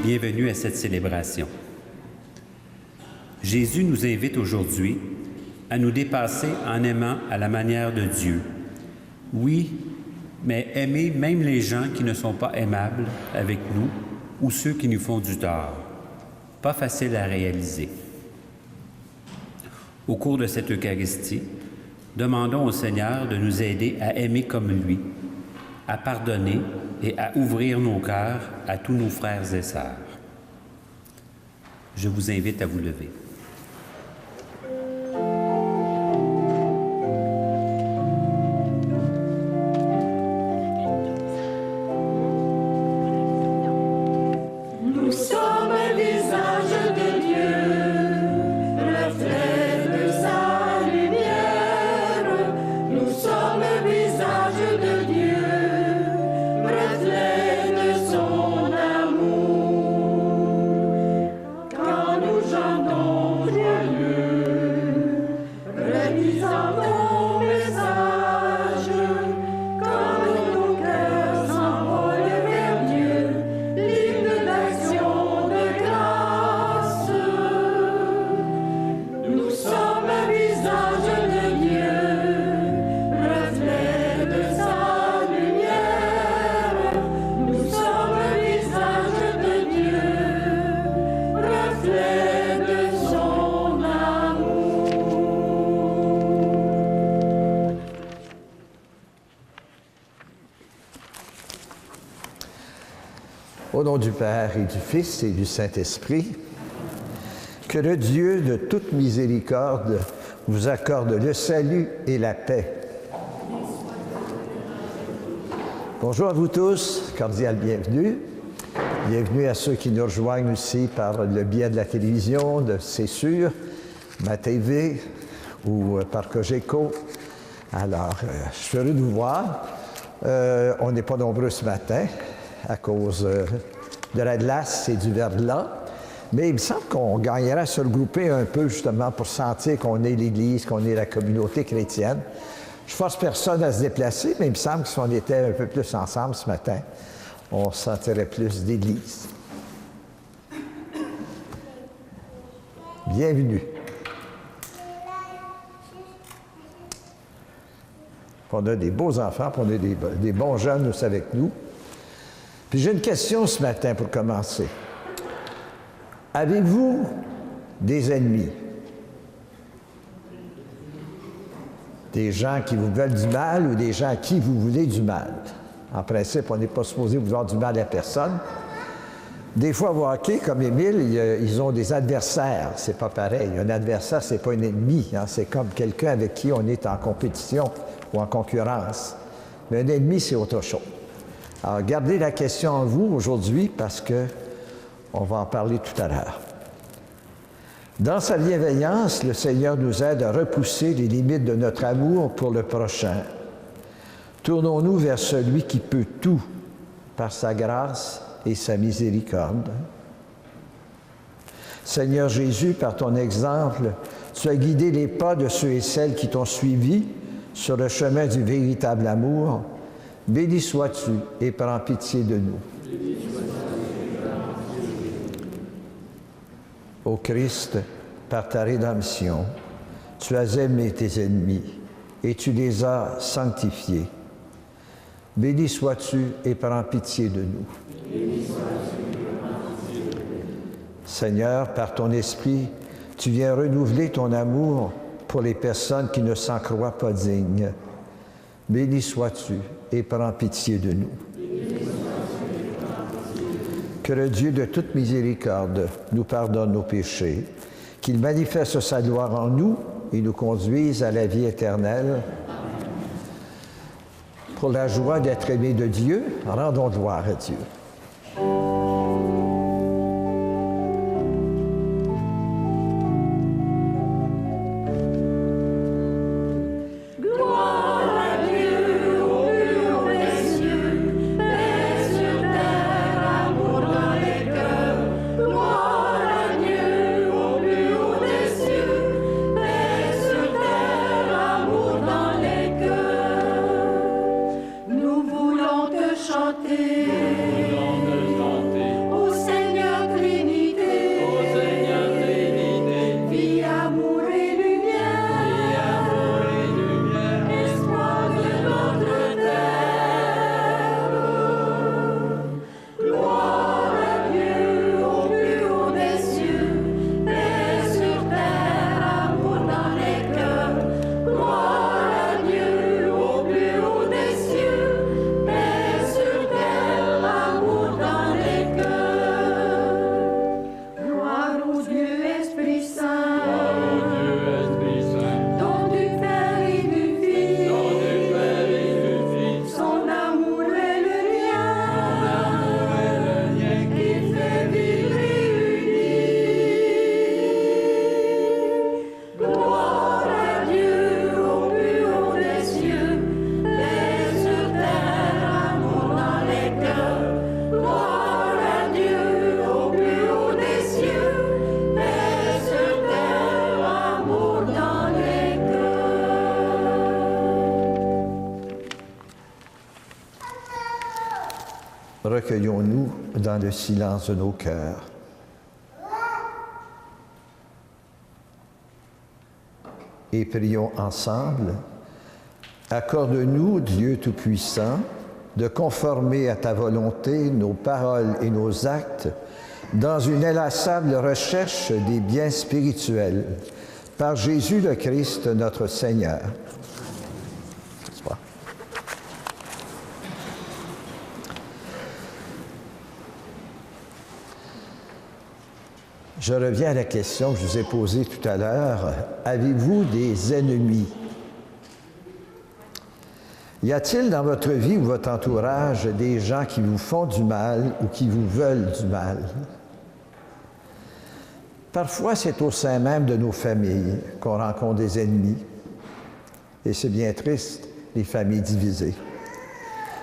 bienvenue à cette célébration. Jésus nous invite aujourd'hui à nous dépasser en aimant à la manière de Dieu. Oui, mais aimer même les gens qui ne sont pas aimables avec nous ou ceux qui nous font du tort. Pas facile à réaliser. Au cours de cette Eucharistie, demandons au Seigneur de nous aider à aimer comme lui, à pardonner et à ouvrir nos cœurs à tous nos frères et sœurs. Je vous invite à vous lever. Au nom du Père et du Fils et du Saint-Esprit, que le Dieu de toute miséricorde vous accorde le salut et la paix. Bonjour à vous tous, cordial bienvenue. Bienvenue à ceux qui nous rejoignent aussi par le biais de la télévision, de C'est sûr, ma TV ou par Cogeco. Alors, je suis heureux de vous voir. On n'est pas nombreux ce matin à cause de la glace et du verglas. Mais il me semble qu'on gagnerait à se regrouper un peu justement pour sentir qu'on est l'Église, qu'on est la communauté chrétienne. Je force personne à se déplacer, mais il me semble que si on était un peu plus ensemble ce matin, on sentirait plus d'Église. Bienvenue. On a des beaux enfants, puis on a des bons jeunes aussi avec nous. Puis j'ai une question ce matin pour commencer. Avez-vous des ennemis? Des gens qui vous veulent du mal ou des gens à qui vous voulez du mal? En principe, on n'est pas supposé vouloir du mal à personne. Des fois, au hockey, comme Émile, ils ont des adversaires. C'est pas pareil. Un adversaire, c'est pas un ennemi. Hein? C'est comme quelqu'un avec qui on est en compétition ou en concurrence. Mais un ennemi, c'est autre chose. Alors, gardez la question en vous aujourd'hui parce qu'on va en parler tout à l'heure. Dans sa bienveillance, le Seigneur nous aide à repousser les limites de notre amour pour le prochain. Tournons-nous vers celui qui peut tout par sa grâce et sa miséricorde. Seigneur Jésus, par ton exemple, tu as guidé les pas de ceux et celles qui t'ont suivi sur le chemin du véritable amour. Béni sois-tu et prends pitié de nous. Ô Christ, par ta rédemption, tu as aimé tes ennemis et tu les as sanctifiés. Béni sois-tu et prends pitié de nous. Seigneur, par ton esprit, tu viens renouveler ton amour pour les personnes qui ne s'en croient pas dignes. Béni sois-tu et prends pitié de nous. Que le Dieu de toute miséricorde nous pardonne nos péchés, qu'il manifeste sa gloire en nous et nous conduise à la vie éternelle. Pour la joie d'être aimé de Dieu, rendons gloire à Dieu. Nous voulons te chanter. recueillons-nous dans le silence de nos cœurs. Et prions ensemble. Accorde-nous, Dieu Tout-Puissant, de conformer à ta volonté nos paroles et nos actes dans une inlassable recherche des biens spirituels. Par Jésus le Christ, notre Seigneur. Je reviens à la question que je vous ai posée tout à l'heure. Avez-vous des ennemis? Y a-t-il dans votre vie ou votre entourage des gens qui vous font du mal ou qui vous veulent du mal? Parfois, c'est au sein même de nos familles qu'on rencontre des ennemis. Et c'est bien triste, les familles divisées.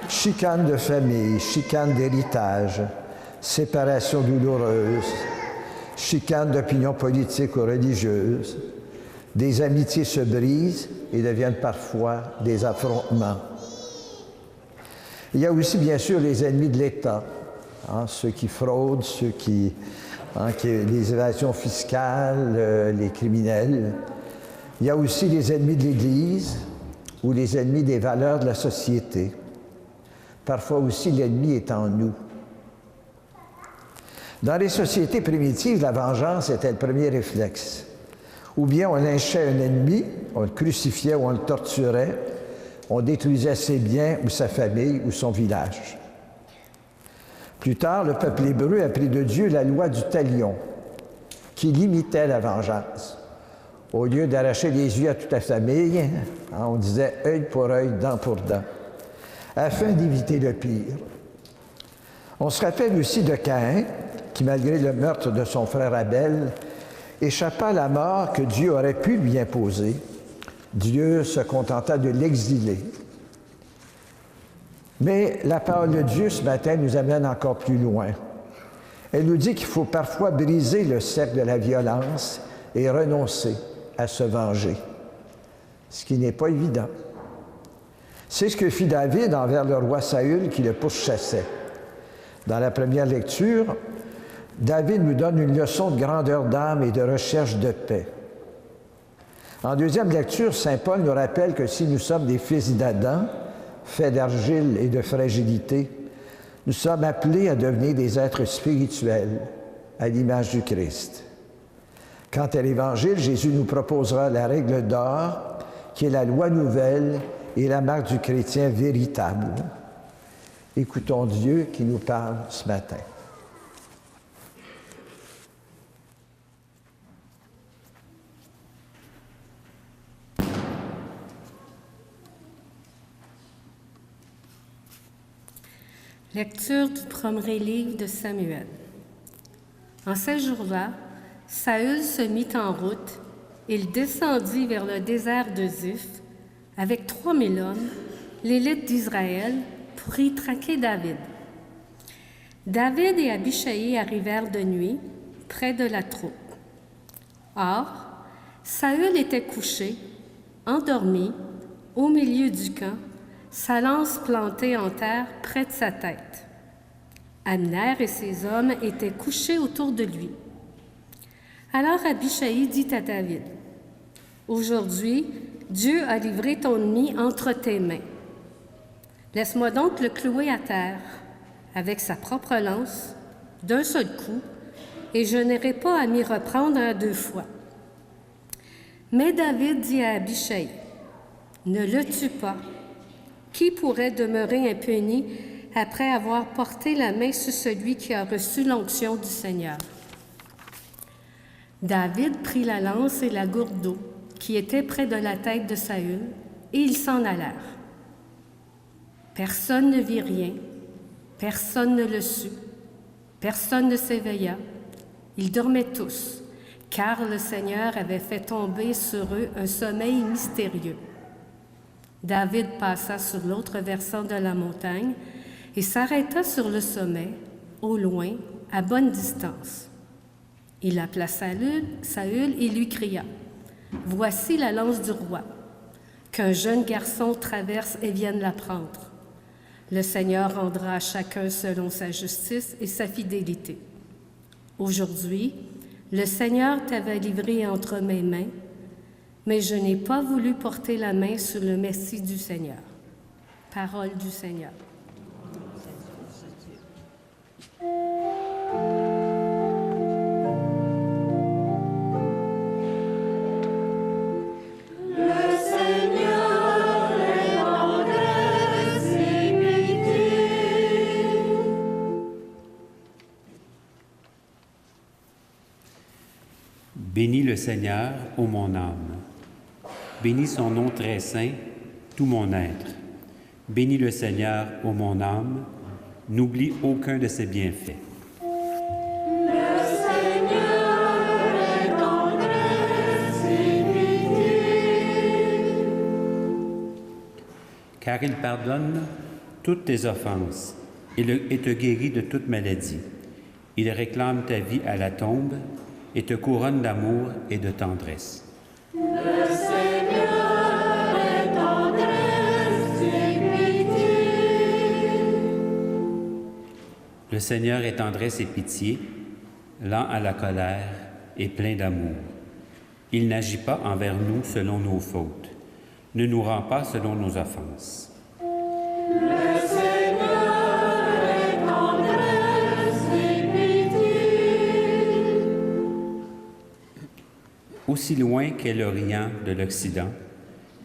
Chicanes de famille, chicanes d'héritage, séparation douloureuse, chicanes d'opinions politiques ou religieuses. Des amitiés se brisent et deviennent parfois des affrontements. Il y a aussi, bien sûr, les ennemis de l'État, ceux qui fraudent, ceux qui les évasions fiscales, les criminels. Il y a aussi les ennemis de l'Église ou les ennemis des valeurs de la société. Parfois aussi, l'ennemi est en nous. Dans les sociétés primitives, la vengeance était le premier réflexe. Ou bien on lynchait un ennemi, on le crucifiait ou on le torturait, on détruisait ses biens ou sa famille ou son village. Plus tard, le peuple hébreu a pris de Dieu la loi du talion, qui limitait la vengeance. Au lieu d'arracher les yeux à toute la famille, on disait œil pour œil, dent pour dent, afin d'éviter le pire. On se rappelle aussi de Caïn, qui, malgré le meurtre de son frère Abel, échappa à la mort que Dieu aurait pu lui imposer. Dieu se contenta de l'exiler. Mais la parole de Dieu ce matin nous amène encore plus loin. Elle nous dit qu'il faut parfois briser le cercle de la violence et renoncer à se venger, ce qui n'est pas évident. C'est ce que fit David envers le roi Saül qui le pourchassait. Dans la première lecture, David nous donne une leçon de grandeur d'âme et de recherche de paix. En deuxième lecture, saint Paul nous rappelle que si nous sommes des fils d'Adam, faits d'argile et de fragilité, nous sommes appelés à devenir des êtres spirituels à l'image du Christ. Quant à l'Évangile, Jésus nous proposera la règle d'or, qui est la loi nouvelle et la marque du chrétien véritable. Écoutons Dieu qui nous parle ce matin. Lecture du premier livre de Samuel. En ces jours-là, Saül se mit en route. Il descendit vers le désert de Ziph avec 3000 hommes, l'élite d'Israël, pour y traquer David. David et Abishai arrivèrent de nuit, près de la troupe. Or, Saül était couché, endormi, au milieu du camp, sa lance plantée en terre près de sa tête. Abner et ses hommes étaient couchés autour de lui. Alors Abishai dit à David, « Aujourd'hui, Dieu a livré ton ennemi entre tes mains. Laisse-moi donc le clouer à terre, avec sa propre lance, d'un seul coup, et je n'aurai pas à m'y reprendre à 2 fois. » Mais David dit à Abishai, « Ne le tue pas. Qui pourrait demeurer impuni après avoir porté la main sur celui qui a reçu l'onction du Seigneur? » David prit la lance et la gourde d'eau qui étaient près de la tête de Saül, et ils s'en allèrent. Personne ne vit rien, personne ne le sut, personne ne s'éveilla. Ils dormaient tous, car le Seigneur avait fait tomber sur eux un sommeil mystérieux. David passa sur l'autre versant de la montagne et s'arrêta sur le sommet, au loin, à bonne distance. Il appela Saül et lui cria, « Voici la lance du roi, qu'un jeune garçon traverse et vienne la prendre. » Le Seigneur rendra à chacun selon sa justice et sa fidélité. Aujourd'hui, le Seigneur t'avait livré entre mes mains, mais je n'ai pas voulu porter la main sur le Messie du Seigneur. Parole du Seigneur. Bénis le Seigneur, ô mon âme. Bénis son nom très saint, tout mon être. Bénis le Seigneur, ô mon âme. N'oublie aucun de ses bienfaits. Le Seigneur est tendresse et pitié. Car il pardonne toutes tes offenses et te guérit de toute maladie. Il réclame ta vie à la tombe et te couronne d'amour et de tendresse. Le Seigneur est tendresse et pitié. Le Seigneur est tendresse et pitié, lent à la colère et plein d'amour. Il n'agit pas envers nous selon nos fautes, ne nous rend pas selon nos offenses. Le Seigneur est tendresse et pitié. Aussi loin qu'est l'Orient de l'Occident,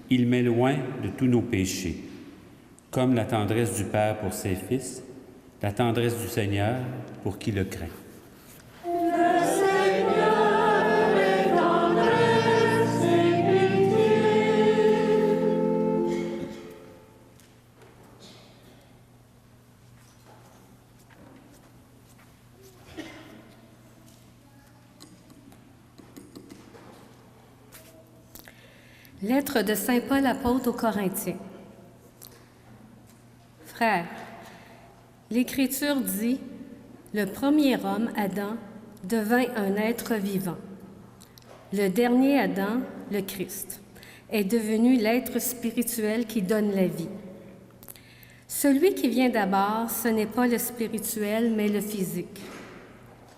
il met loin de tous nos péchés. Comme la tendresse du Père pour ses fils, la tendresse du Seigneur pour qui le craint. Le Seigneur est tendresse et pitié. Lettre de Saint Paul apôtre aux Corinthiens. Frères, l'Écriture dit, le premier homme, Adam, devint un être vivant. Le dernier Adam, le Christ, est devenu l'être spirituel qui donne la vie. Celui qui vient d'abord, ce n'est pas le spirituel, mais le physique.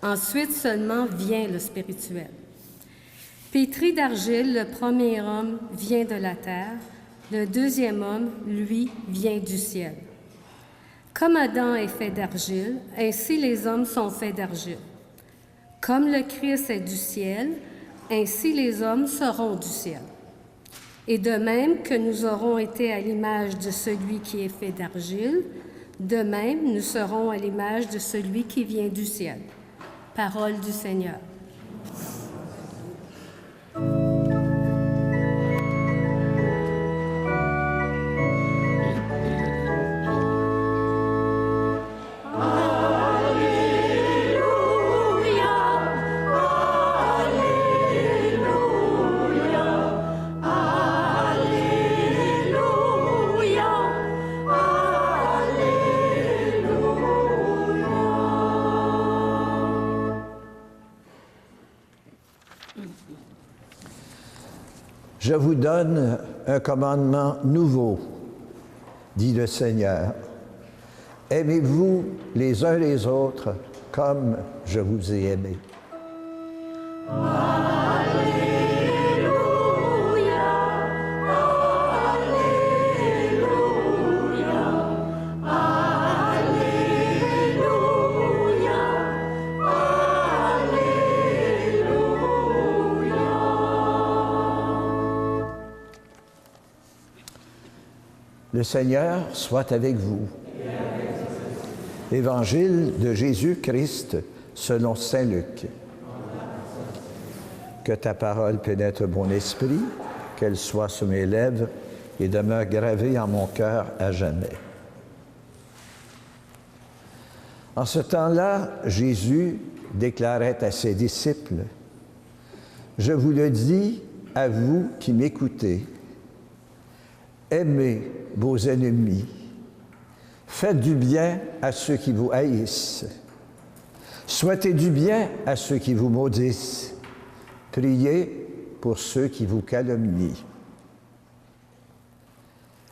Ensuite seulement vient le spirituel. Pétri d'argile, le premier homme vient de la terre, le deuxième homme, lui, vient du ciel. Comme Adam est fait d'argile, ainsi les hommes sont faits d'argile. Comme le Christ est du ciel, ainsi les hommes seront du ciel. Et de même que nous aurons été à l'image de celui qui est fait d'argile, de même nous serons à l'image de celui qui vient du ciel. Parole du Seigneur. Je vous donne un commandement nouveau, dit le Seigneur. Aimez-vous les uns les autres comme je vous ai aimés. Le Seigneur soit avec vous. Évangile de Jésus-Christ selon saint Luc. Que ta parole pénètre mon esprit, qu'elle soit sur mes lèvres et demeure gravée en mon cœur à jamais. En ce temps-là, Jésus déclarait à ses disciples, « Je vous le dis à vous qui m'écoutez, aimez vos ennemis, faites du bien à ceux qui vous haïssent, souhaitez du bien à ceux qui vous maudissent, priez pour ceux qui vous calomnient.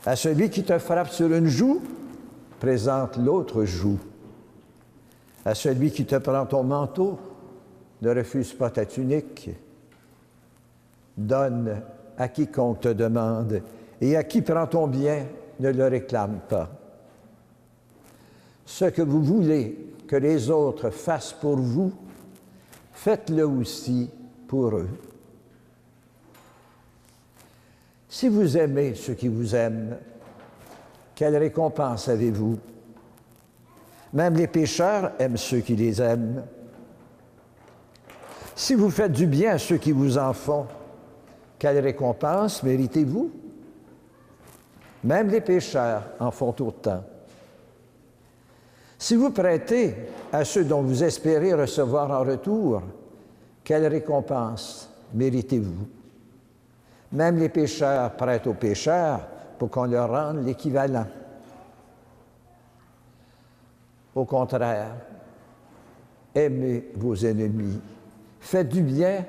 À celui qui te frappe sur une joue, présente l'autre joue. À celui qui te prend ton manteau, ne refuse pas ta tunique. Donne à quiconque te demande, et à qui prend ton bien, ne le réclame pas. Ce que vous voulez que les autres fassent pour vous, faites-le aussi pour eux. Si vous aimez ceux qui vous aiment, quelle récompense avez-vous? Même les pécheurs aiment ceux qui les aiment. Si vous faites du bien à ceux qui vous en font, quelle récompense méritez-vous? Même les pécheurs en font autant. Si vous prêtez à ceux dont vous espérez recevoir en retour, quelle récompense méritez-vous? Même les pécheurs prêtent aux pécheurs pour qu'on leur rende l'équivalent. Au contraire, aimez vos ennemis, faites du bien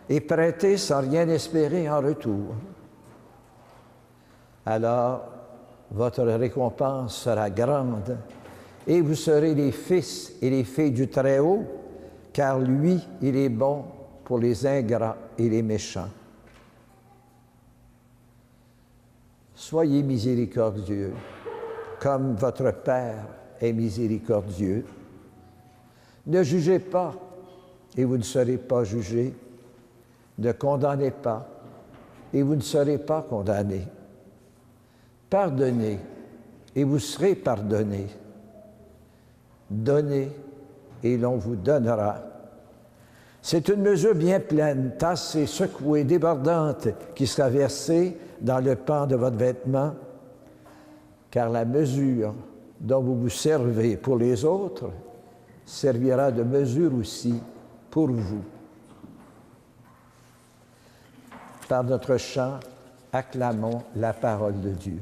et prêtez sans rien espérer en retour. Alors, votre récompense sera grande et vous serez les fils et les filles du Très-Haut, car lui, il est bon pour les ingrats et les méchants. Soyez miséricordieux, comme votre Père est miséricordieux. Ne jugez pas, et vous ne serez pas jugés. Ne condamnez pas, et vous ne serez pas condamnés. Pardonnez, et vous serez pardonnés. Donnez, et l'on vous donnera. C'est une mesure bien pleine, tassée, secouée, débordante, qui sera versée dans le pan de votre vêtement, car la mesure dont vous vous servez pour les autres servira de mesure aussi pour vous. Par notre chant, acclamons la parole de Dieu.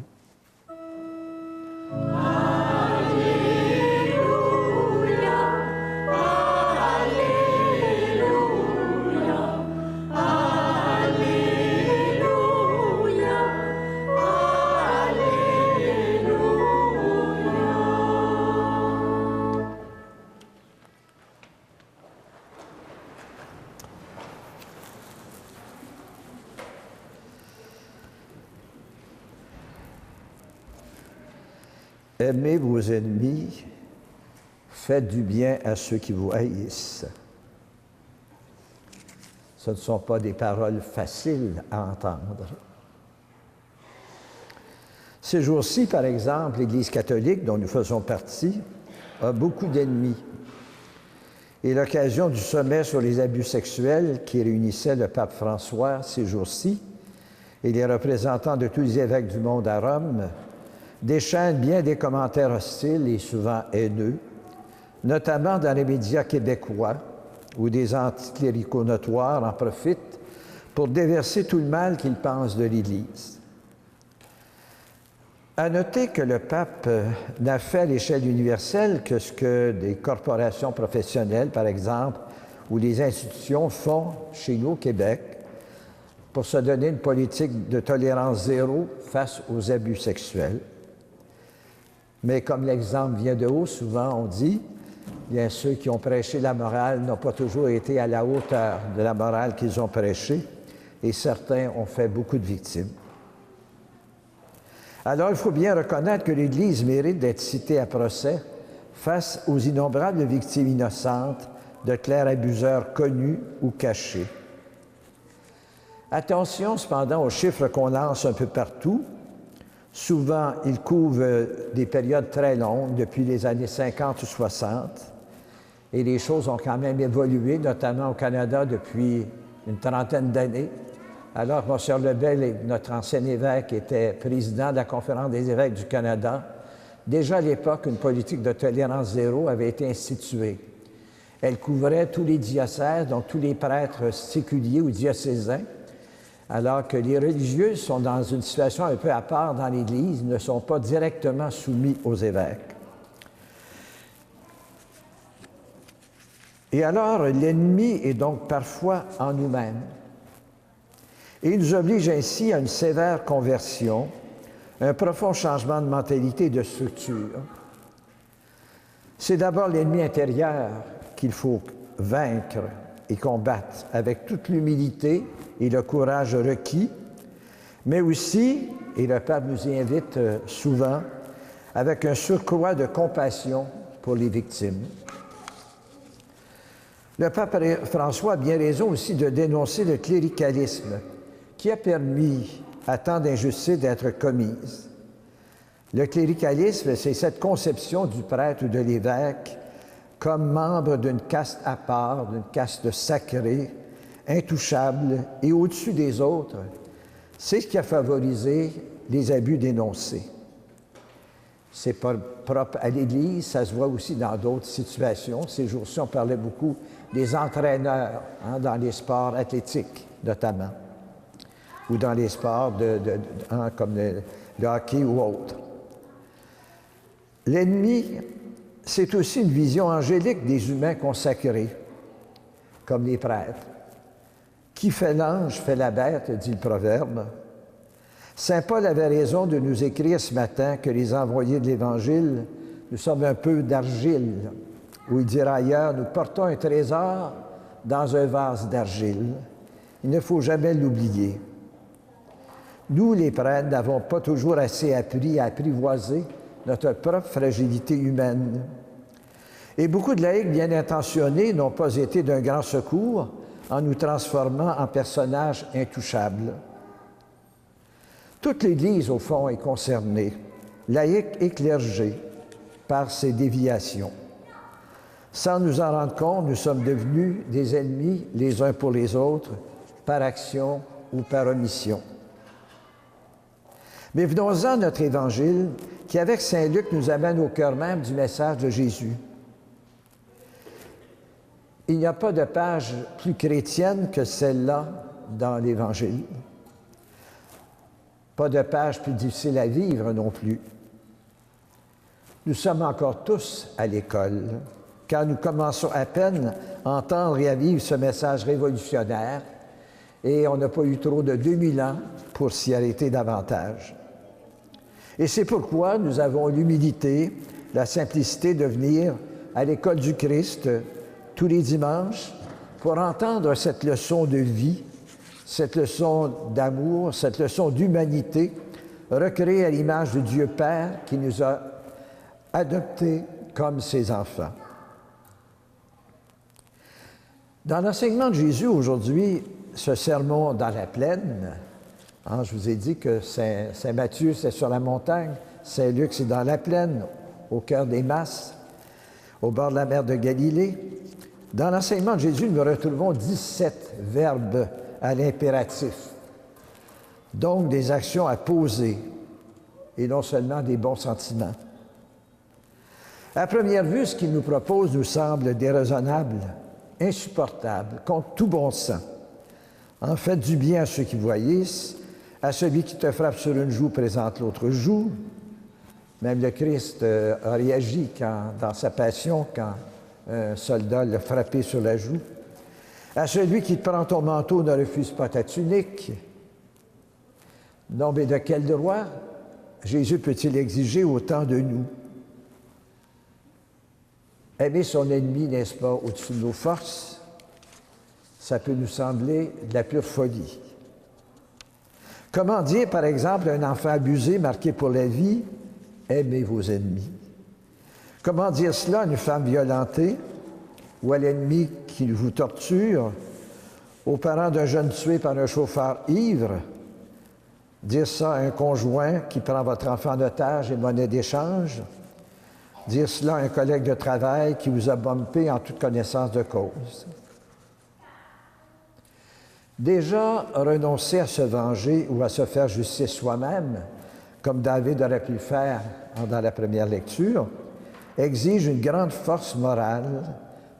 Aimez vos ennemis, faites du bien à ceux qui vous haïssent. Ce ne sont pas des paroles faciles à entendre. Ces jours-ci, par exemple, l'Église catholique, dont nous faisons partie, a beaucoup d'ennemis. Et l'occasion du sommet sur les abus sexuels qui réunissait le pape François ces jours-ci et les représentants de tous les évêques du monde à Rome déchaîne bien des commentaires hostiles et souvent haineux, notamment dans les médias québécois, où des anticléricaux notoires en profitent pour déverser tout le mal qu'ils pensent de l'Église. À noter que le pape n'a fait à l'échelle universelle que ce que des corporations professionnelles, par exemple, ou des institutions font chez nous au Québec pour se donner une politique de tolérance zéro face aux abus sexuels. Mais comme l'exemple vient de haut, souvent on dit, bien ceux qui ont prêché la morale n'ont pas toujours été à la hauteur de la morale qu'ils ont prêchée, et certains ont fait beaucoup de victimes. Alors il faut bien reconnaître que l'Église mérite d'être citée à procès face aux innombrables victimes innocentes de clercs abuseurs connus ou cachés. Attention cependant aux chiffres qu'on lance un peu partout. Souvent, ils couvrent des périodes très longues, depuis les années 50 ou 60, et les choses ont quand même évolué, notamment au Canada depuis une trentaine d'années. Alors que Monseigneur Lebel, notre ancien évêque, était président de la Conférence des évêques du Canada, déjà à l'époque, une politique de tolérance zéro avait été instituée. Elle couvrait tous les diocèses, donc tous les prêtres séculiers ou diocésains, alors que les religieux sont dans une situation un peu à part dans l'Église, ne sont pas directement soumis aux évêques. Et alors, l'ennemi est donc parfois en nous-mêmes. Et il nous oblige ainsi à une sévère conversion, un profond changement de mentalité et de structure. C'est d'abord l'ennemi intérieur qu'il faut vaincre et combattre avec toute l'humilité et le courage requis, mais aussi, et le pape nous y invite souvent, avec un surcroît de compassion pour les victimes. Le pape François a bien raison aussi de dénoncer le cléricalisme qui a permis à tant d'injustices d'être commises. Le cléricalisme, c'est cette conception du prêtre ou de l'évêque comme membre d'une caste à part, d'une caste sacrée, intouchable et au-dessus des autres. C'est ce qui a favorisé les abus dénoncés. C'est pas propre à l'Église, ça se voit aussi dans d'autres situations. Ces jours-ci, on parlait beaucoup des entraîneurs dans les sports athlétiques, notamment, ou dans les sports comme le hockey ou autres. L'ennemi, c'est aussi une vision angélique des humains consacrés, comme les prêtres. Qui fait l'ange fait la bête, dit le proverbe. Saint Paul avait raison de nous écrire ce matin que les envoyés de l'Évangile, nous sommes un peu d'argile, ou il dira ailleurs, nous portons un trésor dans un vase d'argile. Il ne faut jamais l'oublier. Nous, les prêtres, n'avons pas toujours assez appris à apprivoiser notre propre fragilité humaine. Et beaucoup de laïcs bien intentionnés n'ont pas été d'un grand secours en nous transformant en personnages intouchables. Toute l'Église, au fond, est concernée, laïcs et clergés, par ces déviations. Sans nous en rendre compte, nous sommes devenus des ennemis les uns pour les autres, par action ou par omission. Mais venons-en à notre Évangile, qui, avec saint Luc, nous amène au cœur même du message de Jésus. Il n'y a pas de page plus chrétienne que celle-là dans l'Évangile. Pas de page plus difficile à vivre non plus. Nous sommes encore tous à l'école, car nous commençons à peine à entendre et à vivre ce message révolutionnaire, et on n'a pas eu trop de 2000 ans pour s'y arrêter davantage. Et c'est pourquoi nous avons l'humilité, la simplicité de venir à l'école du Christ tous les dimanches pour entendre cette leçon de vie, cette leçon d'amour, cette leçon d'humanité, recréée à l'image de Dieu Père qui nous a adoptés comme ses enfants. Dans l'enseignement de Jésus aujourd'hui, ce sermon dans la plaine, je vous ai dit que Saint Matthieu, c'est sur la montagne, Saint Luc, c'est dans la plaine, au cœur des masses, au bord de la mer de Galilée. Dans l'enseignement de Jésus, nous retrouvons 17 verbes à l'impératif, donc des actions à poser, et non seulement des bons sentiments. À première vue, ce qu'il nous propose nous semble déraisonnable, insupportable, contre tout bon sens. En faites du bien à ceux qui vous haïssent, à celui qui te frappe sur une joue, présente l'autre joue. Même le Christ a réagi dans sa passion quand un soldat l'a frappé sur la joue. À celui qui te prend ton manteau, ne refuse pas ta tunique. Non, mais de quel droit Jésus peut-il exiger autant de nous? Aimer son ennemi, n'est-ce pas, au-dessus de nos forces, ça peut nous sembler de la pure folie. Comment dire, par exemple, à un enfant abusé, marqué pour la vie, « Aimez vos ennemis ». Comment dire cela à une femme violentée ou à l'ennemi qui vous torture, aux parents d'un jeune tué par un chauffeur ivre? Dire ça à un conjoint qui prend votre enfant en otage et monnaie d'échange? Dire cela à un collègue de travail qui vous a bumpé en toute connaissance de cause? Déjà, renoncer à se venger ou à se faire justice soi-même, comme David aurait pu le faire dans la première lecture, exige une grande force morale,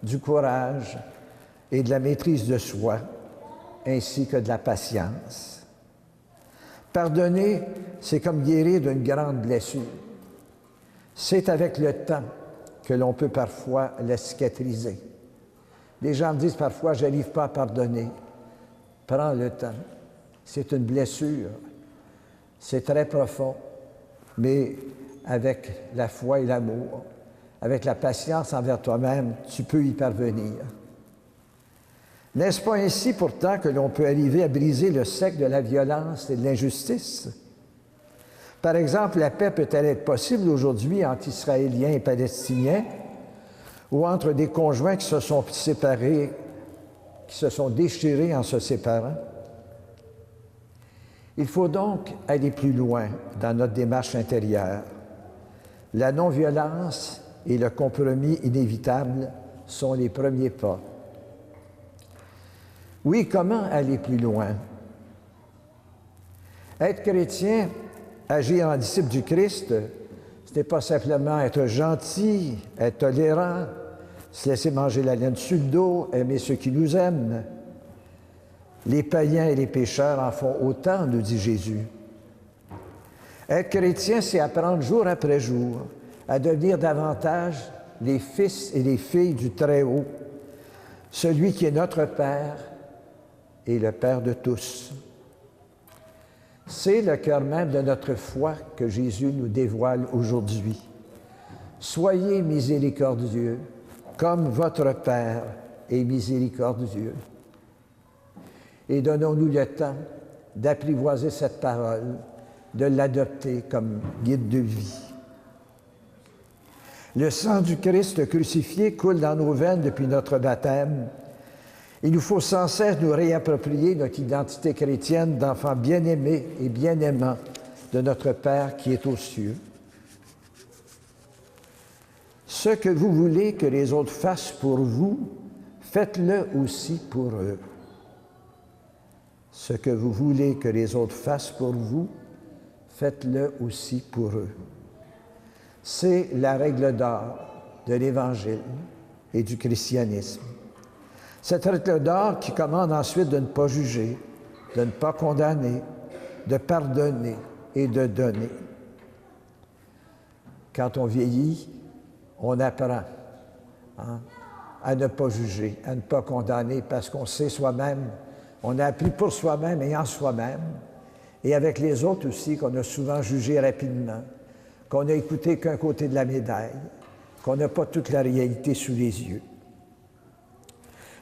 du courage et de la maîtrise de soi, ainsi que de la patience. Pardonner, c'est comme guérir d'une grande blessure. C'est avec le temps que l'on peut parfois la cicatriser. Les gens me disent parfois « je n'arrive pas à pardonner ». Prends le temps. C'est une blessure. C'est très profond. mais avec la foi et l'amour, avec la patience envers toi-même, tu peux y parvenir. N'est-ce pas ainsi pourtant que l'on peut arriver à briser le cercle de la violence et de l'injustice? Par exemple, la paix peut-elle être possible aujourd'hui entre Israéliens et Palestiniens ou entre des conjoints qui se sont séparés, qui se sont déchirés en se séparant? Il faut donc aller plus loin dans notre démarche intérieure. La non-violence et le compromis inévitable sont les premiers pas. Oui, comment aller plus loin? Être chrétien, agir en disciple du Christ, ce n'est pas simplement être gentil, être tolérant, se laisser manger la laine sur le dos, aimer ceux qui nous aiment. Les païens et les pécheurs en font autant, nous dit Jésus. Être chrétien, c'est apprendre jour après jour à devenir davantage les fils et les filles du Très-Haut, celui qui est notre Père et le Père de tous. C'est le cœur même de notre foi que Jésus nous dévoile aujourd'hui. Soyez miséricordieux, comme votre Père est miséricordieux. Et donnons-nous le temps d'apprivoiser cette parole, de l'adopter comme guide de vie. Le sang du Christ crucifié coule dans nos veines depuis notre baptême. Il nous faut sans cesse nous réapproprier notre identité chrétienne d'enfants bien-aimés et bien-aimants de notre Père qui est aux cieux. Ce que vous voulez que les autres fassent pour vous, faites-le aussi pour eux. Ce que vous voulez que les autres fassent pour vous, faites-le aussi pour eux. C'est la règle d'or de l'Évangile et du christianisme. Cette règle d'or qui commande ensuite de ne pas juger, de ne pas condamner, de pardonner et de donner. Quand on vieillit, on apprend à ne pas juger, à ne pas condamner, parce qu'on sait soi-même, on a appris pour soi-même et en soi-même, et avec les autres aussi, qu'on a souvent jugé rapidement, qu'on n'a écouté qu'un côté de la médaille, qu'on n'a pas toute la réalité sous les yeux.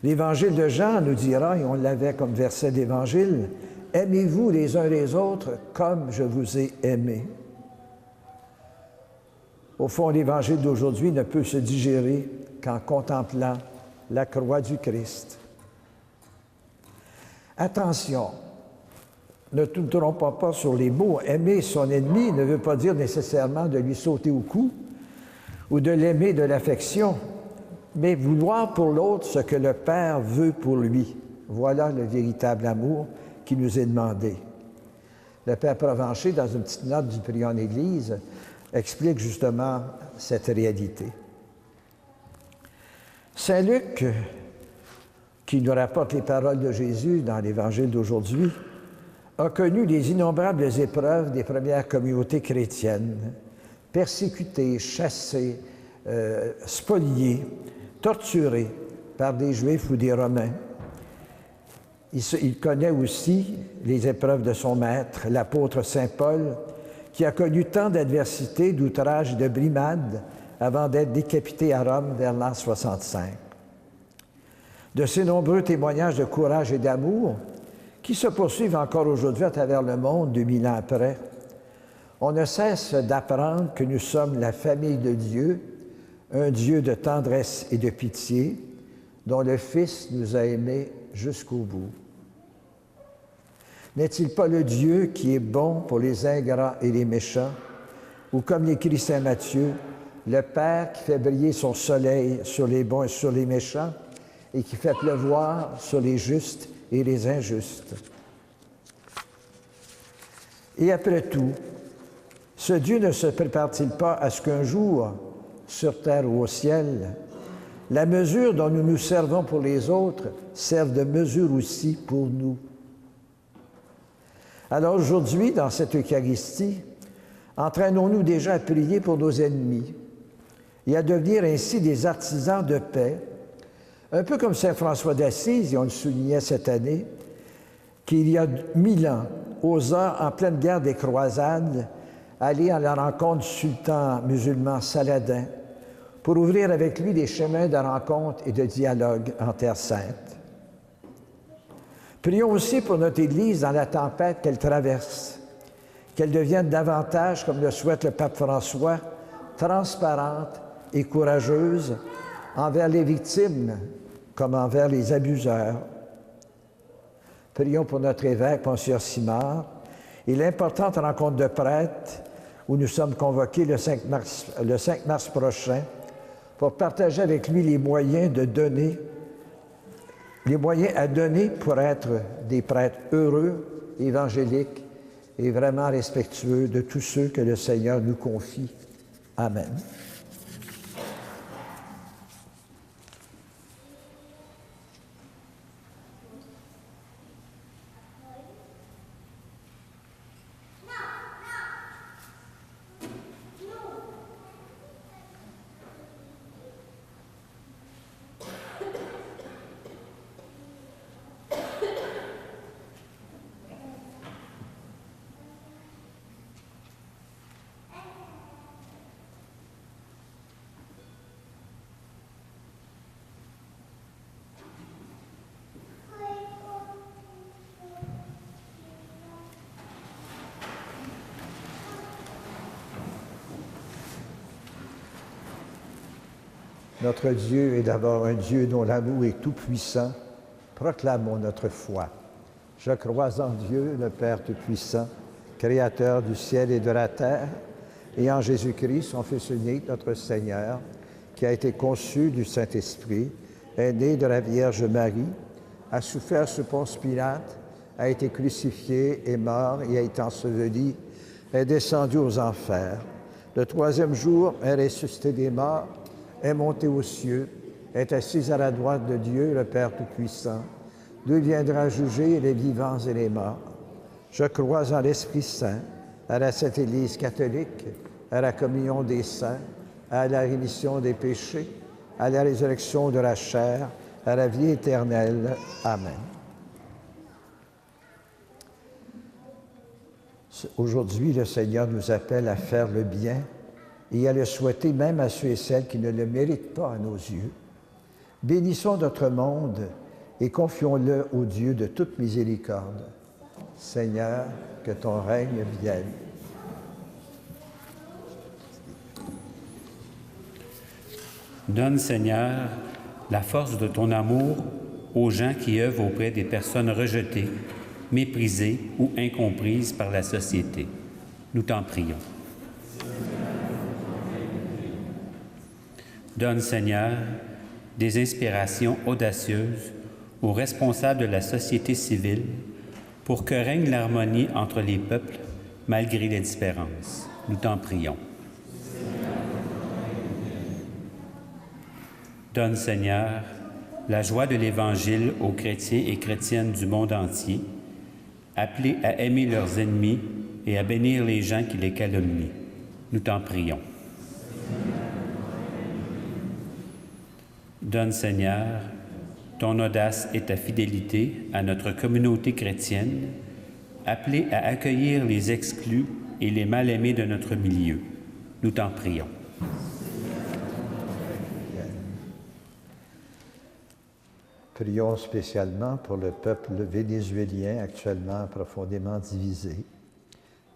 L'Évangile de Jean nous dira, et on l'avait comme verset d'Évangile, « Aimez-vous les uns les autres comme je vous ai aimés. » Au fond, l'Évangile d'aujourd'hui ne peut se digérer qu'en contemplant la croix du Christ. Attention, ne nous trompons pas sur les mots. Aimer son ennemi ne veut pas dire nécessairement de lui sauter au cou ou de l'aimer de l'affection, mais vouloir pour l'autre ce que le Père veut pour lui. Voilà le véritable amour qui nous est demandé. Le Père Provencher, dans une petite note du Prion en Église, explique justement cette réalité. Saint Luc, qui nous rapporte les paroles de Jésus dans l'Évangile d'aujourd'hui, a connu les innombrables épreuves des premières communautés chrétiennes, persécutées, chassées, spoliées, torturées par des Juifs ou des Romains. Il connaît aussi les épreuves de son maître, l'apôtre saint Paul, qui a connu tant d'adversités, d'outrages et de brimades avant d'être décapité à Rome vers l'an 65. De ces nombreux témoignages de courage et d'amour, qui se poursuivent encore aujourd'hui à travers le monde, 2000 ans après, on ne cesse d'apprendre que nous sommes la famille de Dieu, un Dieu de tendresse et de pitié, dont le Fils nous a aimés jusqu'au bout. N'est-il pas le Dieu qui est bon pour les ingrats et les méchants, ou comme l'écrit saint Matthieu, le Père qui fait briller son soleil sur les bons et sur les méchants, et qui fait pleuvoir sur les justes et les injustes. Et après tout, ce Dieu ne se prépare-t-il pas à ce qu'un jour, sur terre ou au ciel, la mesure dont nous nous servons pour les autres serve de mesure aussi pour nous? Alors aujourd'hui, dans cette Eucharistie, entraînons-nous déjà à prier pour nos ennemis et à devenir ainsi des artisans de paix, un peu comme saint François d'Assise, et on le soulignait cette année, qu'il y a 1000 ans, osa, en pleine guerre des croisades, aller à la rencontre du sultan musulman Saladin pour ouvrir avec lui des chemins de rencontre et de dialogue en Terre sainte. Prions aussi pour notre Église dans la tempête qu'elle traverse, qu'elle devienne davantage, comme le souhaite le pape François, transparente et courageuse envers les victimes comme envers les abuseurs. Prions pour notre évêque, Monsieur Simard, et l'importante rencontre de prêtres où nous sommes convoqués le 5 mars prochain pour partager avec lui les moyens à donner pour être des prêtres heureux, évangéliques et vraiment respectueux de tous ceux que le Seigneur nous confie. Amen. Notre Dieu est d'abord un Dieu dont l'amour est tout-puissant. Proclamons notre foi. Je crois en Dieu, le Père tout-puissant, Créateur du ciel et de la terre, et en Jésus-Christ, son Fils unique, notre Seigneur, qui a été conçu du Saint-Esprit, est né de la Vierge Marie, a souffert sous Ponce Pilate, a été crucifié, est mort et a été enseveli, est descendu aux enfers. Le troisième jour est ressuscité des morts, est monté aux cieux, est assis à la droite de Dieu, le Père Tout-Puissant, d'où il viendra juger les vivants et les morts. Je crois en l'Esprit Saint, à la Sainte Église catholique, à la communion des saints, à la rémission des péchés, à la résurrection de la chair, à la vie éternelle. Amen. Aujourd'hui, le Seigneur nous appelle à faire le bien et à le souhaiter même à ceux et celles qui ne le méritent pas à nos yeux. Bénissons notre monde et confions-le au Dieu de toute miséricorde. Seigneur, que ton règne vienne. Donne, Seigneur, la force de ton amour aux gens qui œuvrent auprès des personnes rejetées, méprisées ou incomprises par la société. Nous t'en prions. Donne, Seigneur, des inspirations audacieuses aux responsables de la société civile pour que règne l'harmonie entre les peuples malgré les différences. Nous t'en prions. Donne, Seigneur, la joie de l'Évangile aux chrétiens et chrétiennes du monde entier, appelés à aimer leurs ennemis et à bénir les gens qui les calomnient. Nous t'en prions. Donne, Seigneur, ton audace et ta fidélité à notre communauté chrétienne, appelée à accueillir les exclus et les mal-aimés de notre milieu. Nous t'en prions. Prions spécialement pour le peuple vénézuélien actuellement profondément divisé,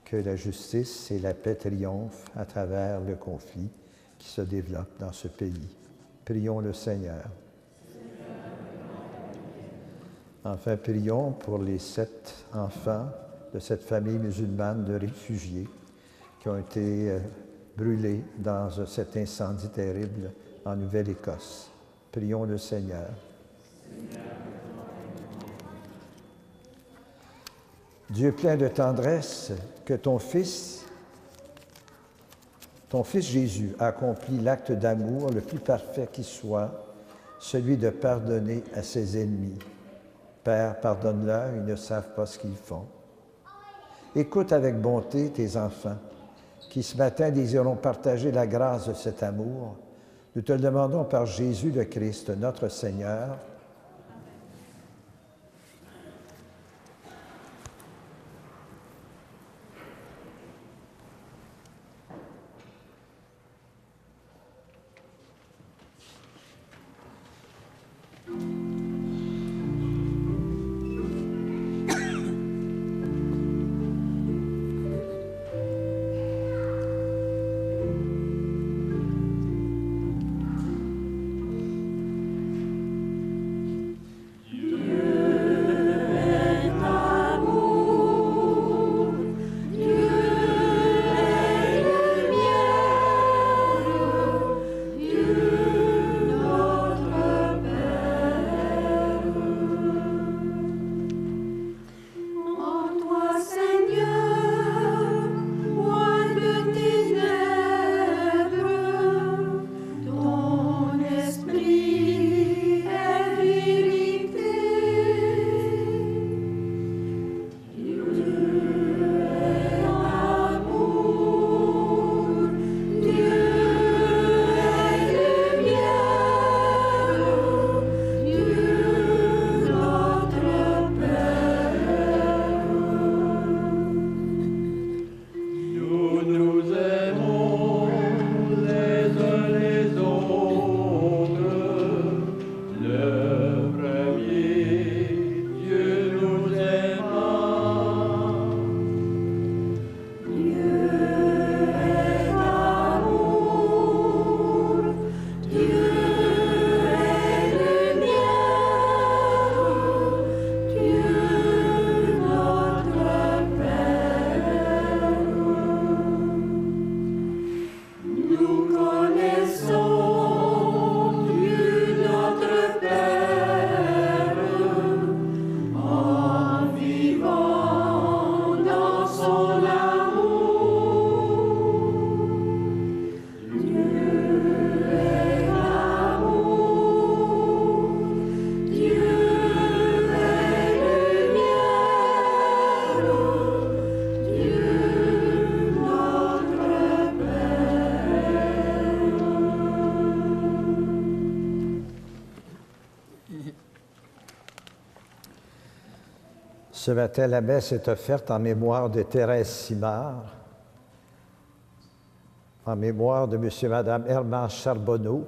que la justice et la paix triomphent à travers le conflit qui se développe dans ce pays. Prions le Seigneur. Enfin, prions pour les 7 enfants de cette famille musulmane de réfugiés qui ont été brûlés dans cet incendie terrible en Nouvelle-Écosse. Prions le Seigneur. Dieu plein de tendresse, que ton Fils Jésus a accompli l'acte d'amour le plus parfait qui soit, celui de pardonner à ses ennemis. Père, pardonne-leur, ils ne savent pas ce qu'ils font. Écoute avec bonté tes enfants, qui ce matin désireront partager la grâce de cet amour. Nous te le demandons par Jésus le Christ, notre Seigneur. Ce matin, la messe est offerte en mémoire de Thérèse Simard, en mémoire de M. et Mme Herman Charbonneau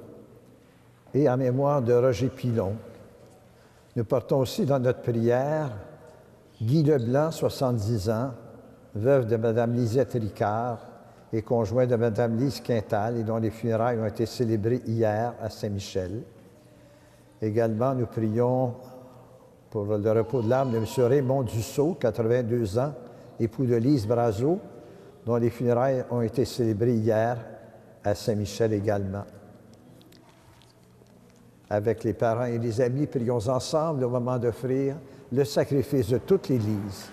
et en mémoire de Roger Pilon. Nous portons aussi dans notre prière Guy Leblanc, 70 ans, veuve de Mme Lisette Ricard et conjoint de Mme Lise Quintal, et dont les funérailles ont été célébrées hier à Saint-Michel. Également, nous prions pour le repos de l'âme de M. Raymond Dussault, 82 ans, époux de Lise Brazeau, dont les funérailles ont été célébrées hier à Saint-Michel également. Avec les parents et les amis, prions ensemble au moment d'offrir le sacrifice de toute l'Église.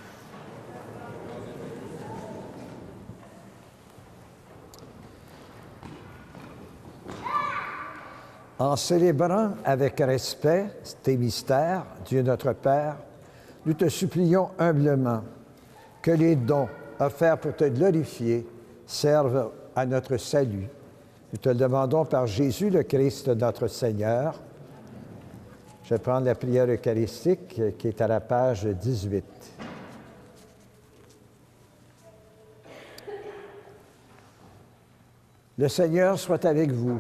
En célébrant avec respect tes mystères, Dieu notre Père, nous te supplions humblement que les dons offerts pour te glorifier servent à notre salut. Nous te le demandons par Jésus le Christ, notre Seigneur. Je vais prendre la prière eucharistique qui est à la page 18. Le Seigneur soit avec vous.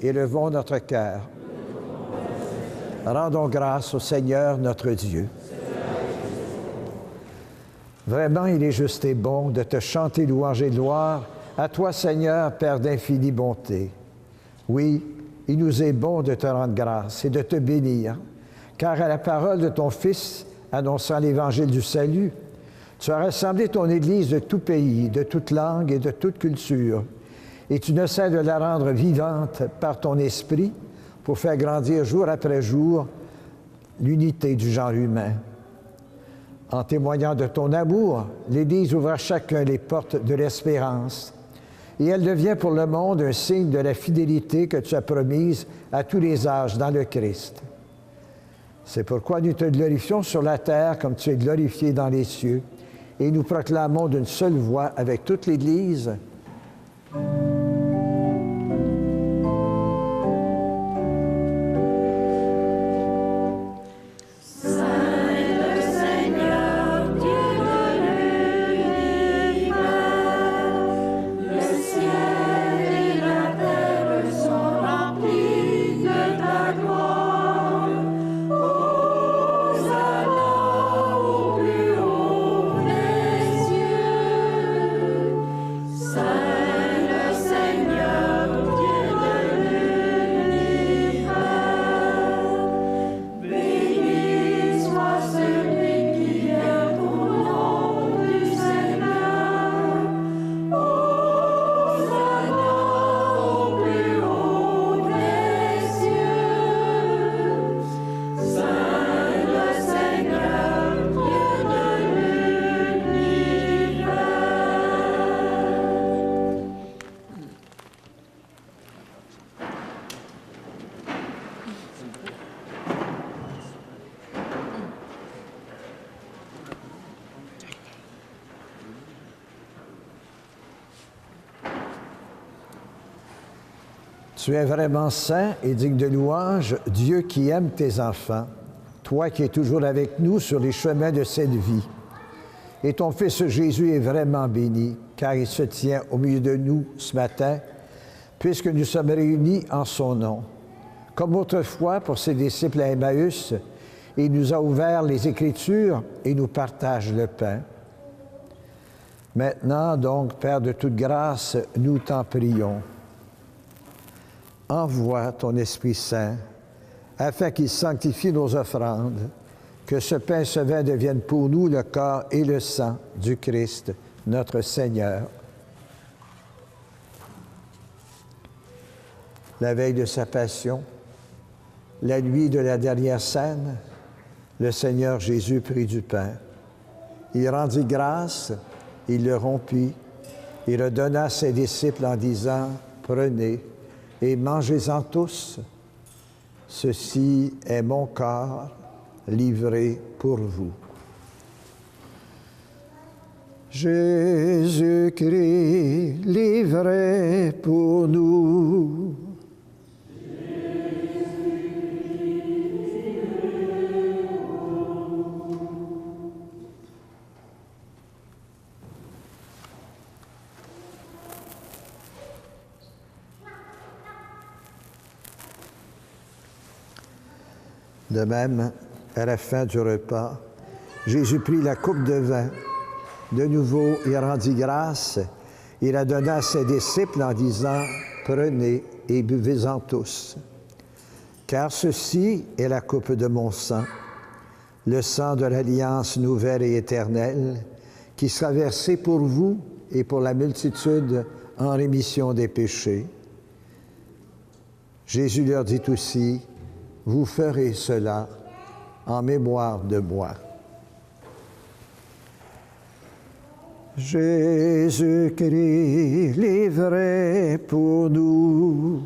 Élevons notre cœur. Rendons grâce au Seigneur notre Dieu. Vraiment, il est juste et bon de te chanter louange et gloire à toi, Seigneur, Père d'infinie bonté. Oui, il nous est bon de te rendre grâce et de te bénir, car à la parole de ton Fils, annonçant l'évangile du salut, tu as rassemblé ton Église de tout pays, de toute langue et de toute culture, et tu ne cesses de la rendre vivante par ton esprit pour faire grandir jour après jour l'unité du genre humain. En témoignant de ton amour, l'Église ouvre à chacun les portes de l'espérance, et elle devient pour le monde un signe de la fidélité que tu as promise à tous les âges dans le Christ. C'est pourquoi nous te glorifions sur la terre comme tu es glorifié dans les cieux, et nous proclamons d'une seule voix avec toute l'Église: Tu es vraiment saint et digne de louange, Dieu qui aime tes enfants, toi qui es toujours avec nous sur les chemins de cette vie. Et ton Fils Jésus est vraiment béni, car il se tient au milieu de nous ce matin, puisque nous sommes réunis en son nom. Comme autrefois pour ses disciples à Emmaüs, il nous a ouvert les Écritures et nous partage le pain. Maintenant, donc, Père de toute grâce, nous t'en prions. Envoie ton Esprit Saint, afin qu'il sanctifie nos offrandes, que ce pain et ce vin deviennent pour nous le corps et le sang du Christ, notre Seigneur. La veille de sa passion, la nuit de la dernière scène, le Seigneur Jésus prit du pain. Il rendit grâce, il le rompit, il le donna à ses disciples en disant: « Prenez et mangez-en tous. Ceci est mon corps livré pour vous. » Jésus-Christ livré pour nous. De même, à la fin du repas, Jésus prit la coupe de vin. De nouveau, il rendit grâce. Il la donna à ses disciples en disant, « Prenez et buvez-en tous. Car ceci est la coupe de mon sang, le sang de l'alliance nouvelle et éternelle, qui sera versé pour vous et pour la multitude en rémission des péchés. » Jésus leur dit aussi, « Vous ferez cela en mémoire de moi. » Jésus-Christ livré pour nous.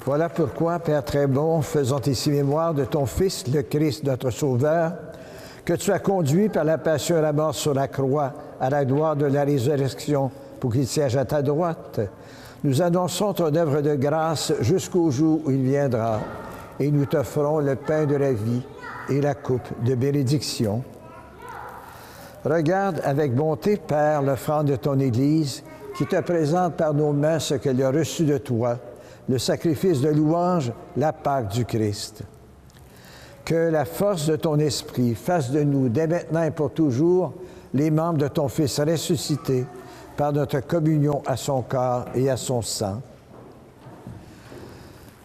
Voilà pourquoi, Père très bon, faisons ici mémoire de ton Fils, le Christ, notre Sauveur, que tu as conduit par la passion et la mort sur la croix à la gloire de la résurrection pour qu'il siège à ta droite. Nous annonçons ton œuvre de grâce jusqu'au jour où il viendra, et nous t'offrons le pain de la vie et la coupe de bénédiction. Regarde avec bonté, Père, l'offrande de ton Église, qui te présente par nos mains ce qu'elle a reçu de toi, le sacrifice de louange, la Pâque du Christ. Que la force de ton esprit fasse de nous, dès maintenant et pour toujours, les membres de ton Fils ressuscité par notre communion à son corps et à son sang.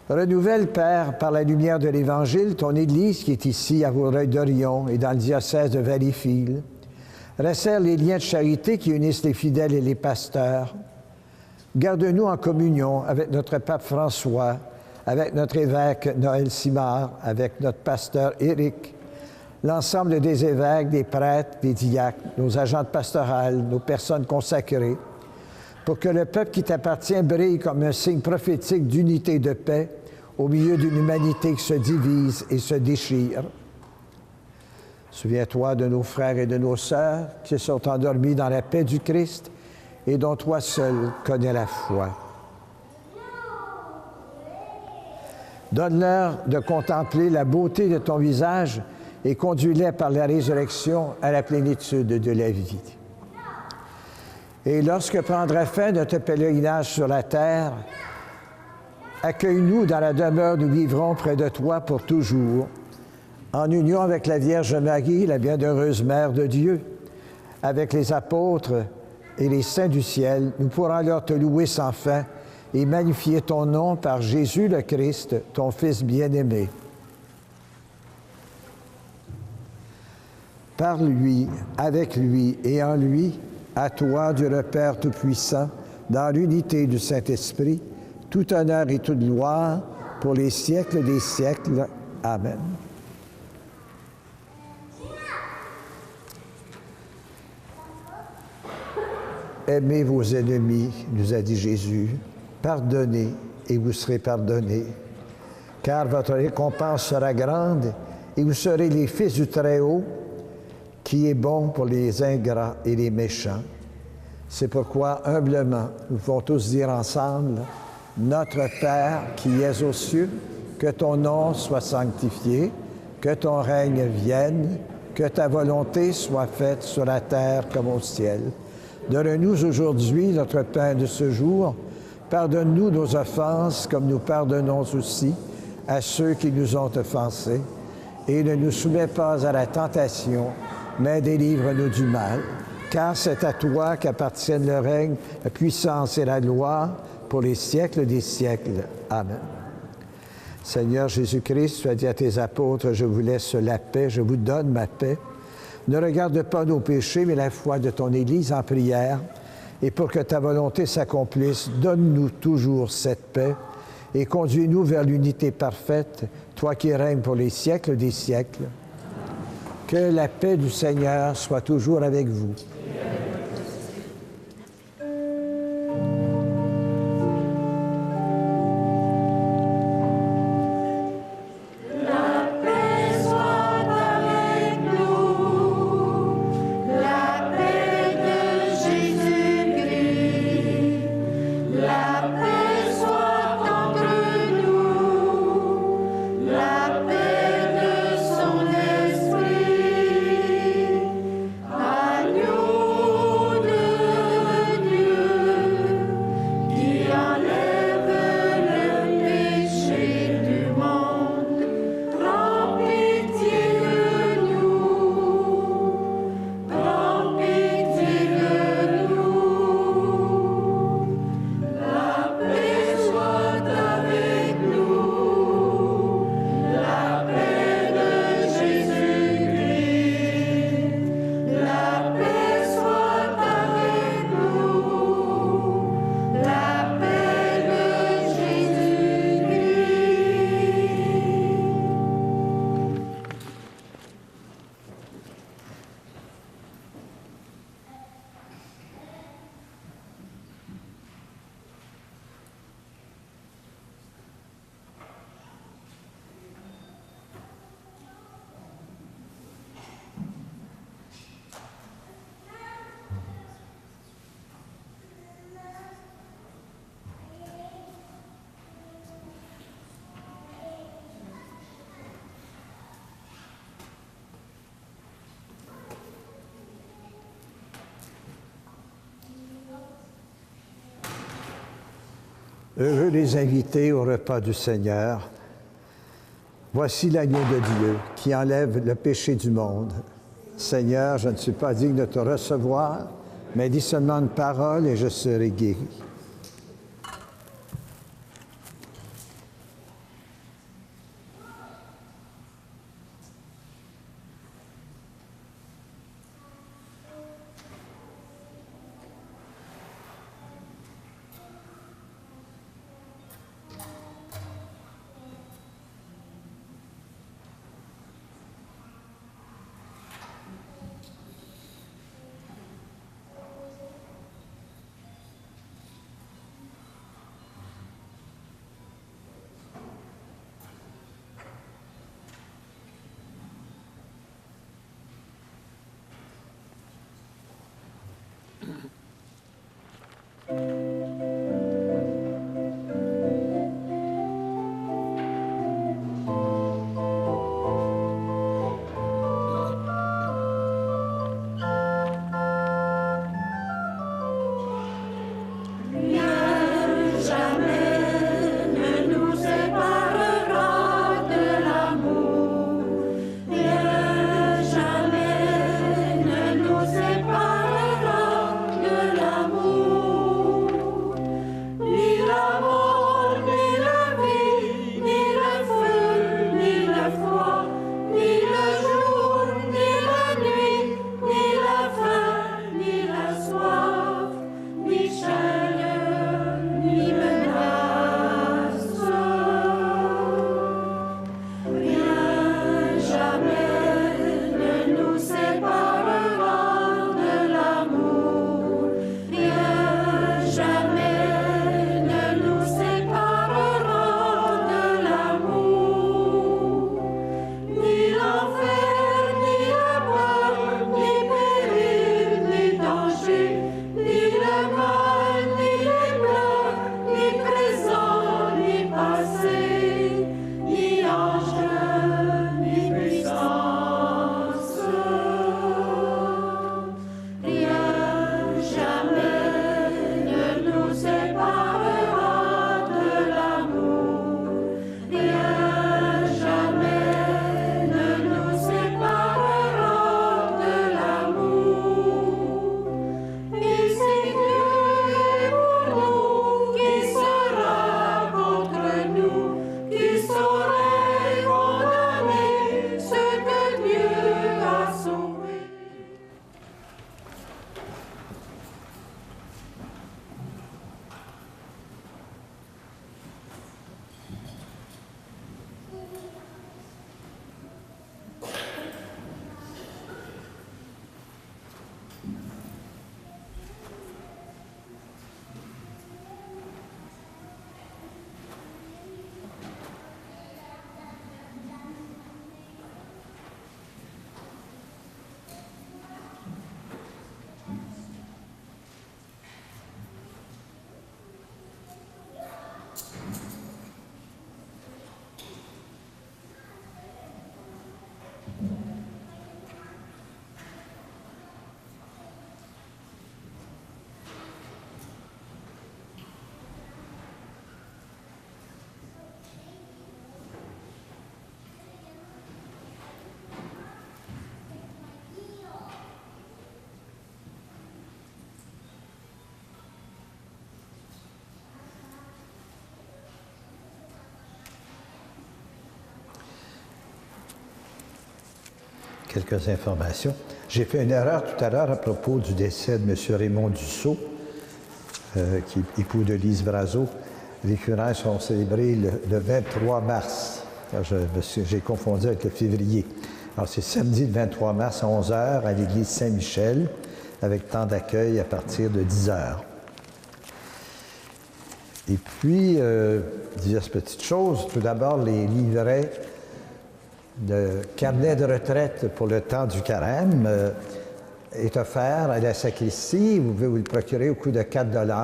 Renouvelle, Père, par la lumière de l'Évangile, ton Église qui est ici à Vaudreuil-Dorion et dans le diocèse de Valleyfield. Resserre les liens de charité qui unissent les fidèles et les pasteurs. Garde-nous en communion avec notre pape François, avec notre évêque Noël Simard, avec notre pasteur Éric, l'ensemble des évêques, des prêtres, des diacres, nos agents pastorales, nos personnes consacrées, pour que le peuple qui t'appartient brille comme un signe prophétique d'unité et de paix au milieu d'une humanité qui se divise et se déchire. Souviens-toi de nos frères et de nos sœurs qui sont endormis dans la paix du Christ et dont toi seul connais la foi. Donne-leur de contempler la beauté de ton visage et conduis-les par la résurrection à la plénitude de la vie. Et lorsque prendra fin notre pèlerinage sur la terre, accueille-nous dans la demeure où nous vivrons près de toi pour toujours, en union avec la Vierge Marie, la bienheureuse Mère de Dieu, avec les apôtres et les saints du ciel, nous pourrons alors te louer sans fin et magnifier ton nom par Jésus le Christ, ton Fils bien-aimé. Par lui, avec lui et en lui, à toi, Dieu le Père Tout-Puissant, dans l'unité du Saint-Esprit, tout honneur et toute gloire pour les siècles des siècles. Amen. Aimez vos ennemis, nous a dit Jésus, pardonnez et vous serez pardonnés, car votre récompense sera grande et vous serez les fils du Très-Haut, qui est bon pour les ingrats et les méchants. C'est pourquoi, humblement, nous pouvons tous dire ensemble, « Notre Père qui es aux cieux, que ton nom soit sanctifié, que ton règne vienne, que ta volonté soit faite sur la terre comme au ciel. Donne-nous aujourd'hui notre pain de ce jour. Pardonne-nous nos offenses comme nous pardonnons aussi à ceux qui nous ont offensés, et ne nous soumets pas à la tentation, mais délivre-nous du mal. Car c'est à toi qu'appartiennent le règne, la puissance et la gloire pour les siècles des siècles. Amen. Seigneur Jésus-Christ, tu as dit à tes apôtres, je vous laisse la paix, je vous donne ma paix. Ne regarde pas nos péchés, mais la foi de ton Église en prière. Et pour que ta volonté s'accomplisse, donne-nous toujours cette paix et conduis-nous vers l'unité parfaite, toi qui règnes pour les siècles des siècles. Que la paix du Seigneur soit toujours avec vous. Heureux les invités au repas du Seigneur. Voici l'agneau de Dieu qui enlève le péché du monde. Seigneur, je ne suis pas digne de te recevoir, mais dis seulement une parole et je serai guéri. Jamais ne nous séparera de quelques informations. J'ai fait une erreur tout à l'heure à propos du décès de M. Raymond Dussault, qui est époux de Lise Brazeau. Les funérailles seront célébrées le 23 mars. J'ai confondu avec le février. Alors, c'est samedi le 23 mars à 11h à l'église Saint-Michel, avec temps d'accueil à partir de 10h. Et puis, diverses petites choses. Tout d'abord, les livrets de carnet de retraite pour le temps du carême est offert à la sacristie. Vous pouvez vous le procurer au coût de 4 $.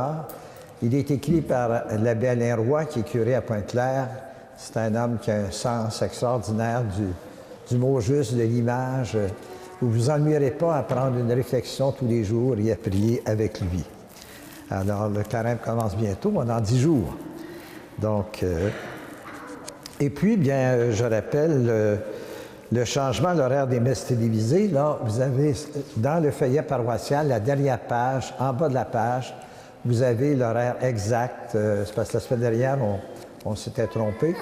Il est écrit par l'abbé Alain Roy, qui est curé à Pointe-Claire. C'est un homme qui a un sens extraordinaire du mot juste, de l'image. Vous ne vous ennuierez pas à prendre une réflexion tous les jours et à prier avec lui. Alors, le carême commence bientôt, dans 10 jours. Donc, et puis, bien, je rappelle le changement de l'horaire des messes télévisées. Là, vous avez, dans le feuillet paroissial, la dernière page, en bas de la page, vous avez l'horaire exact. C'est parce que la semaine dernière, on s'était trompé,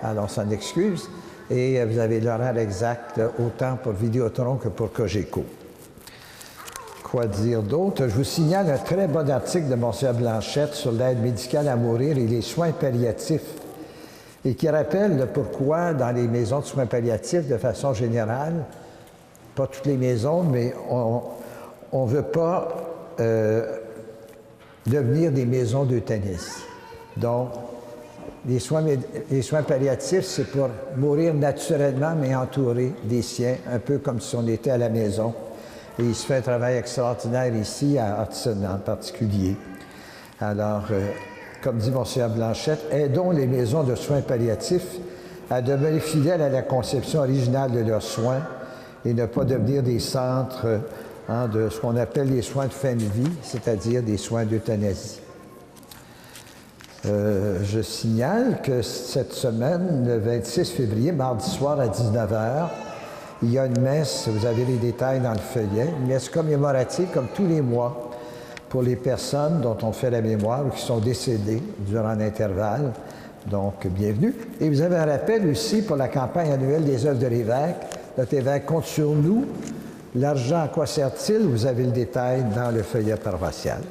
alors on s'en excuse. Et vous avez l'horaire exact autant pour Vidéotron que pour Cogeco. Quoi dire d'autre? Je vous signale un très bon article de Monseigneur Blanchette sur l'aide médicale à mourir et les soins palliatifs, et qui rappelle pourquoi dans les maisons de soins palliatifs, de façon générale, pas toutes les maisons, mais on ne veut pas devenir des maisons d'euthanasie. Donc, les soins palliatifs, c'est pour mourir naturellement, mais entouré des siens, un peu comme si on était à la maison. Et il se fait un travail extraordinaire ici, à Hudson en particulier. Alors, comme dit Monseigneur Blanchette, aidons les maisons de soins palliatifs à demeurer fidèles à la conception originale de leurs soins et ne pas devenir des centres de ce qu'on appelle les soins de fin de vie, c'est-à-dire des soins d'euthanasie. Je signale que cette semaine, le 26 février, mardi soir à 19h, il y a une messe, vous avez les détails dans le feuillet, une messe commémorative comme tous les mois pour les personnes dont on fait la mémoire ou qui sont décédées durant l'intervalle. Donc, bienvenue. Et vous avez un rappel aussi pour la campagne annuelle des œuvres de l'évêque. Notre évêque compte sur nous. L'argent, à quoi sert-il? Vous avez le détail dans le feuillet paroissial.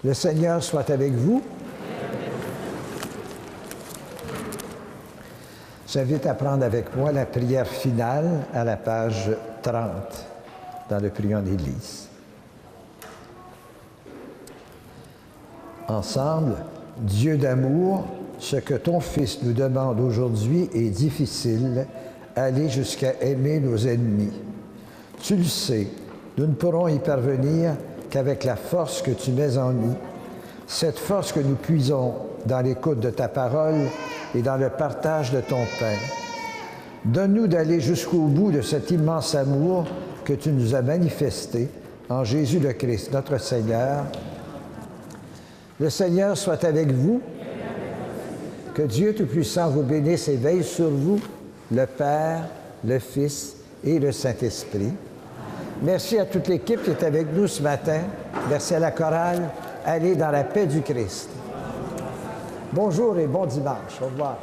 Le Seigneur soit avec vous. J'invite à prendre avec moi la prière finale à la page 30 dans le Prions d'Église. Ensemble, Dieu d'amour, ce que ton Fils nous demande aujourd'hui est difficile, aller jusqu'à aimer nos ennemis. Tu le sais, nous ne pourrons y parvenir qu'avec la force que tu mets en nous, cette force que nous puisons dans l'écoute de ta parole et dans le partage de ton pain. Donne-nous d'aller jusqu'au bout de cet immense amour que tu nous as manifesté en Jésus le Christ, notre Seigneur. Le Seigneur soit avec vous. Que Dieu Tout-Puissant vous bénisse et veille sur vous, le Père, le Fils et le Saint-Esprit. Merci à toute l'équipe qui est avec nous ce matin. Merci à la chorale. Allez dans la paix du Christ. Bonjour et bon dimanche. Au revoir.